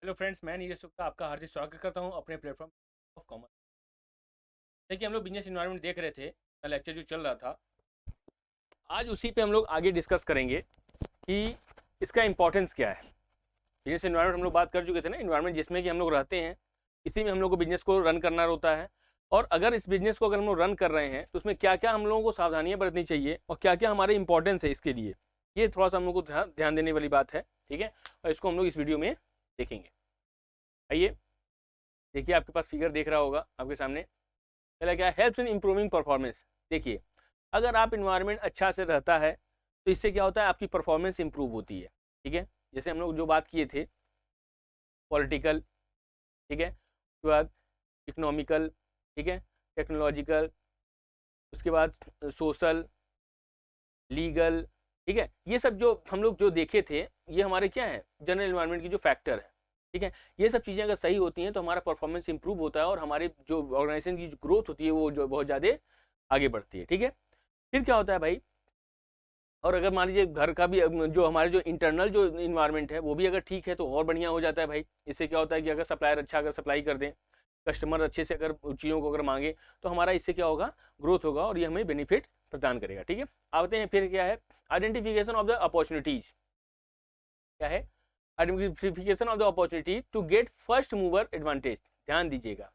Hello friends, मैं नीरज गुप्ता आपका हार्दिक स्वागत करता हूं अपने प्लेटफॉर्म ऑफ कॉमर्स। देखिए, हम लोग बिजनेस इन्वायरमेंट देख रहे थे, लेक्चर जो चल रहा था। आज उसी पे हम लोग आगे डिस्कस करेंगे कि इसका इंपॉर्टेंस क्या है। बिजनेस इन्वायरमेंट हम लोग बात कर चुके थे ना, इन्वायरमेंट जिसमें कि हम लोग रहते हैं, इसी में हम लोग को बिजनेस को रन करना होता है। और अगर इस बिजनेस को अगर हम लोग रन कर रहे हैं तो उसमें क्या क्या हम लोगों को सावधानियां बरतनी चाहिए और क्या क्या हमारे इंपॉर्टेंस है इसके लिए, ये थोड़ा सा हम लोग को ध्यान देने वाली बात है। ठीक है, और इसको हम लोग इस वीडियो में देखेंगे। आइए देखिए, आपके पास फिगर देख रहा होगा आपके सामने। पहला क्या है, हेल्प्स इन इम्प्रूविंग परफॉर्मेंस। देखिए, अगर आप इन्वायरमेंट अच्छा से रहता है तो इससे क्या होता है, आपकी परफॉर्मेंस इंप्रूव होती है। ठीक है, जैसे हम लोग जो बात किए थे, पॉलिटिकल, ठीक है, उसके बाद इकोनॉमिकल, ठीक है, टेक्नोलॉजिकल, उसके बाद सोशल, लीगल, ठीक है, ये सब जो हम लोग जो देखे थे, ये हमारे क्या है, जनरल इन्वायरमेंट की जो फैक्टर है। ठीक है, ये सब चीज़ें अगर सही होती हैं तो हमारा परफॉर्मेंस इंप्रूव होता है और हमारे जो ऑर्गेनाइजेशन की जो ग्रोथ होती है वो जो बहुत ज़्यादा आगे बढ़ती है। ठीक है, फिर क्या होता है भाई, और अगर मान लीजिए घर का भी जो हमारे जो इंटरनल जो इन्वायरमेंट है वो भी अगर ठीक है तो और बढ़िया हो जाता है भाई। इससे क्या होता है कि अगर सप्लायर अच्छा अगर सप्लाई कर दें, कस्टमर अच्छे से अगर चीज़ों को अगर मांगे, तो हमारा इससे क्या होगा, ग्रोथ होगा और ये हमें बेनिफिट प्रदान करेगा। ठीक है, आते हैं फिर क्या है, आइडेंटिफिकेशन ऑफ द अपॉर्चुनिटीज। क्या है, identification of the opportunity to get first mover advantage. ध्यान दीजिएगा,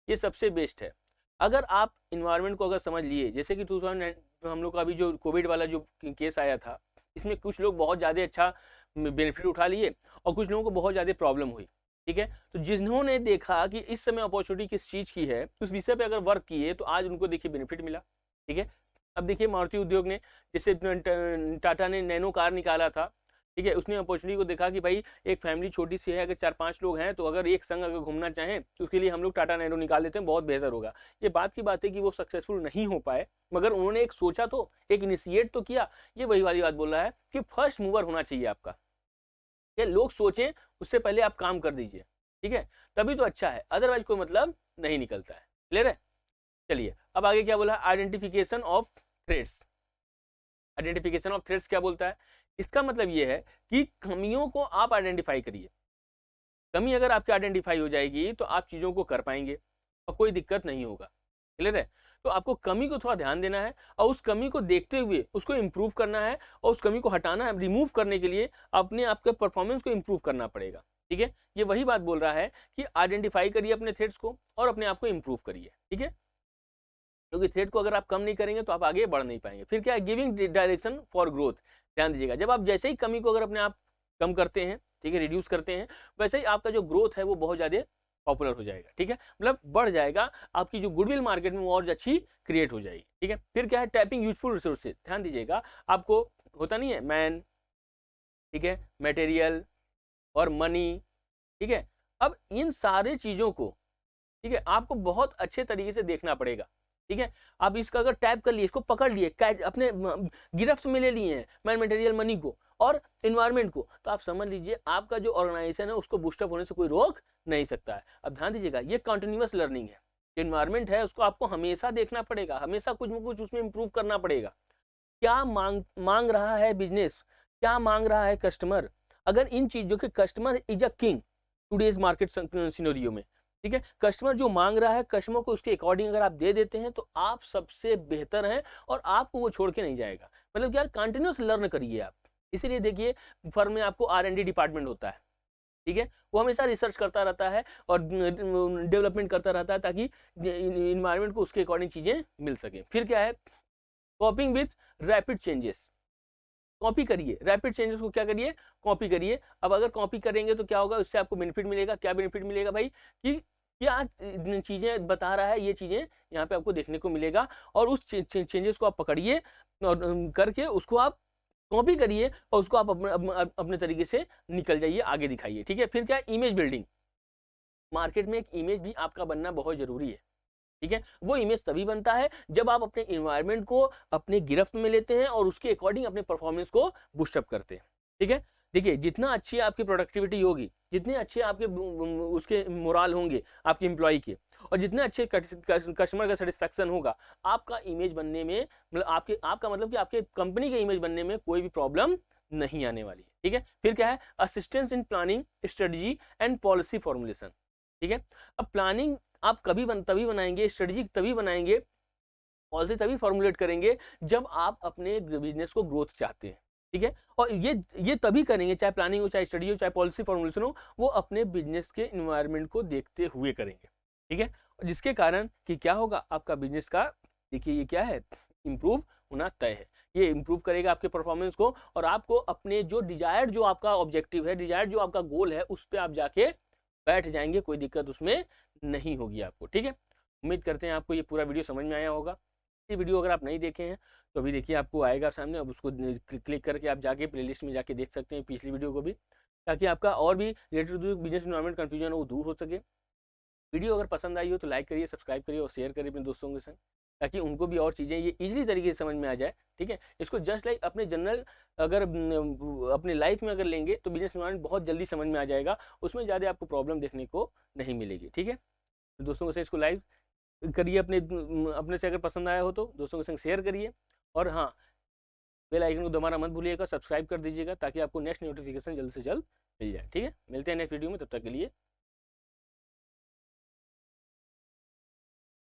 ये सबसे बेस्ट है। अगर आप इन्वायरमेंट को अगर समझ लिए, जैसे कि 2009 हम लोग का अभी जो कोविड वाला जो केस आया था, इसमें कुछ लोग बहुत ज़्यादा अच्छा बेनिफिट उठा लिए और कुछ लोगों को बहुत ज़्यादा प्रॉब्लम हुई। ठीक है, तो जिन्होंने देखा कि इस समय अपॉर्चुनिटी किस चीज़ की है, उस विषय पे अगर वर्क किए तो आज उनको देखिए बेनिफिट मिला। ठीक है, अब देखिए मारुति उद्योग ने, जैसे टाटा ने नैनो कार निकाला था। ठीक है, उसने अपॉर्चुनिटी को देखा कि भाई एक फैमिली छोटी सी है, अगर 4-5 लोग हैं तो अगर एक संग अगर घूमना चाहें तो उसके लिए हम लोग टाटा नैनो निकाल लेते हैं, बहुत बेहतर होगा। ये बात की बात है कि वो सक्सेसफुल नहीं हो पाए, मगर उन्होंने एक सोचा तो, एक इनिशिएट तो किया। ये वही वाली बात बोल रहा है कि फर्स्ट मूवर होना चाहिए आपका। ये लोग सोचें उससे पहले आप काम कर दीजिए। ठीक है, तभी तो अच्छा है, अदरवाइज कोई मतलब नहीं निकलता है। क्लियर है? चलिए, अब आगे क्या बोला, identification of threads. Identification of threads क्या बोलता है, इसका मतलब ये है कि कमियों को आप आइडेंटिफाई करिए। कमी अगर आपकी आइडेंटिफाई हो जाएगी तो आप चीज़ों को कर पाएंगे और कोई दिक्कत नहीं होगा। क्लियर है? तो आपको कमी को थोड़ा ध्यान देना है और उस कमी को देखते हुए उसको इम्प्रूव करना है, और उस कमी को हटाना है, रिमूव करने के लिए अपने आपके परफॉर्मेंस को इम्प्रूव करना पड़ेगा। ठीक है, ये वही बात बोल रहा है कि आइडेंटिफाई करिए अपने थ्रेड्स को और अपने आप को इम्प्रूव करिए। ठीक है, क्योंकि थ्रेड को अगर आप कम नहीं करेंगे तो आप आगे बढ़ नहीं पाएंगे। फिर क्या है, गिविंग डायरेक्शन फॉर ग्रोथ। ध्यान दीजिएगा, जब आप जैसे ही कमी को अगर अपने आप कम करते हैं, ठीक है, रिड्यूस करते हैं, वैसे ही आपका जो ग्रोथ है वो बहुत ज़्यादा पॉपुलर हो जाएगा। ठीक है, मतलब बढ़ जाएगा, आपकी जो गुडविल मार्केट में वो और अच्छी क्रिएट हो जाएगी। ठीक है, फिर क्या है, टैपिंग यूजफुल रिसोर्सेज। ध्यान दीजिएगा, आपको होता नहीं है मैन, ठीक है, मटेरियल और मनी। ठीक है, अब इन सारे चीज़ों को, ठीक है, आपको बहुत अच्छे तरीके से देखना पड़ेगा। ठीक है, आप इसका अगर टैप कर लिए, इसको पकड़ लिए, अपने गिरफ्त में ले लिए हैं, मैन मटेरियल मनी को और इन्वायरमेंट को, तो आप समझ लीजिए आपका जो ऑर्गेनाइजेशन है उसको बूस्टअप होने से कोई रोक नहीं सकता है। अब ध्यान दीजिएगा, ये कंटिन्यूअस लर्निंग है। इन्वायरमेंट है उसको आपको हमेशा देखना पड़ेगा, हमेशा कुछ न कुछ उसमें इंप्रूव करना पड़ेगा। क्या मांग मांग रहा है बिजनेस, क्या मांग रहा है कस्टमर। अगर इन चीजों के, customer is a king today's market scenario में। ठीक है, कस्टमर जो मांग रहा है, कस्टमर को उसके अकॉर्डिंग अगर आप दे देते हैं तो आप सबसे बेहतर हैं और आपको वो छोड़ के नहीं जाएगा। मतलब यार कंटिन्यूस लर्न करिए आप। इसीलिए देखिए, फर्म में आपको R&D डिपार्टमेंट होता है। ठीक है, वो हमेशा रिसर्च करता रहता है और डेवलपमेंट करता रहता है ताकि इन्वायरमेंट को उसके अकॉर्डिंग चीजें मिल सके। फिर क्या है, कॉपिंग विथ रैपिड चेंजेस। कॉपी करिए, रैपिड चेंजेस को क्या करिए, कॉपी करिए। अब अगर कॉपी करेंगे तो क्या होगा, उससे आपको बेनिफिट मिलेगा। क्या बेनिफिट मिलेगा भाई, कि क्या चीजें बता रहा है, ये चीजें यहाँ पे आपको देखने को मिलेगा। और उस चेंजेस को आप पकड़िए और करके उसको आप कॉपी करिए और उसको आप अपने तरीके से निकल जाइए, आगे दिखाइए। ठीक है, फिर क्या, इमेज बिल्डिंग। मार्केट में एक इमेज भी आपका बनना बहुत जरूरी है। ठीक है, वो इमेज तभी बनता है जब आप अपने इन्वायरमेंट को अपने गिरफ्त में लेते हैं और उसके अकॉर्डिंग अपने परफॉर्मेंस को बूस्टअप करते हैं। ठीक है, देखिए जितना अच्छी आपकी प्रोडक्टिविटी होगी, जितने अच्छे आपके उसके मोरल होंगे आपके एम्प्लॉय के, और जितने अच्छे कस्टमर का सेटिस्फेक्शन होगा, आपका इमेज बनने में, मतलब आपका मतलब कि आपके कंपनी के इमेज बनने में कोई भी प्रॉब्लम नहीं आने वाली है। ठीक है। फिर क्या है, assistance in planning, strategy and policy formulation, ठीक है। अब प्लानिंग आप तभी बनाएंगे, स्ट्रेटजी तभी बनाएंगे, पॉलिसी तभी फॉर्मुलेट करेंगे जब आप अपने बिजनेस को ग्रोथ चाहते हैं, ठीक है। और ये तभी करेंगे, चाहे प्लानिंग हो, चाहे स्टडी हो, चाहे पॉलिसी फॉर्मुलेशन हो, वो अपने बिजनेस के इन्वायरमेंट को देखते हुए करेंगे, ठीक है। जिसके कारण कि क्या होगा, आपका बिजनेस का, देखिए ये क्या है, इंप्रूव होना तय है। ये इंप्रूव करेगा आपके परफॉर्मेंस को, और आपको अपने जो डिजायर्ड, जो आपका ऑब्जेक्टिव है, डिजायर्ड जो आपका गोल है, उस पर आप जाके बैठ जाएंगे, कोई दिक्कत उसमें नहीं होगी आपको, ठीक है। उम्मीद करते हैं आपको ये पूरा वीडियो समझ में आया होगा। ये वीडियो अगर आप नहीं देखे हैं तो अभी देखिए आपको आएगा सामने, अब उसको क्लिक करके आप जाके प्लेलिस्ट में जाके देख सकते हैं पिछली वीडियो को भी, ताकि आपका और भी related to business environment confusion हो वो दूर हो सके। वीडियो अगर पसंद आई हो तो लाइक करिए, सब्सक्राइब करिए और शेयर करिए अपने दोस्तों के संग, ताकि उनको भी और चीज़ें ये इजीली तरीके से समझ में आ जाए, ठीक है। इसको जस्ट लाइक अपने जनरल, अगर अपने लाइफ में अगर लेंगे तो बिजनेस एनवायरनमेंट बहुत जल्दी समझ में आ जाएगा, उसमें ज़्यादा आपको प्रॉब्लम देखने को नहीं मिलेगी, ठीक है। दोस्तों से इसको लाइक करिए, अपने से अगर पसंद आया हो तो दोस्तों के संग शेयर करिए, और हाँ, बेल आइकन को दबाना मत भूलिएगा, सब्सक्राइब कर दीजिएगा, ताकि आपको नेक्स्ट नोटिफिकेशन जल्द से जल्द मिल जाए, ठीक है। मिलते हैं नेक्स्ट वीडियो में, तब तक के लिए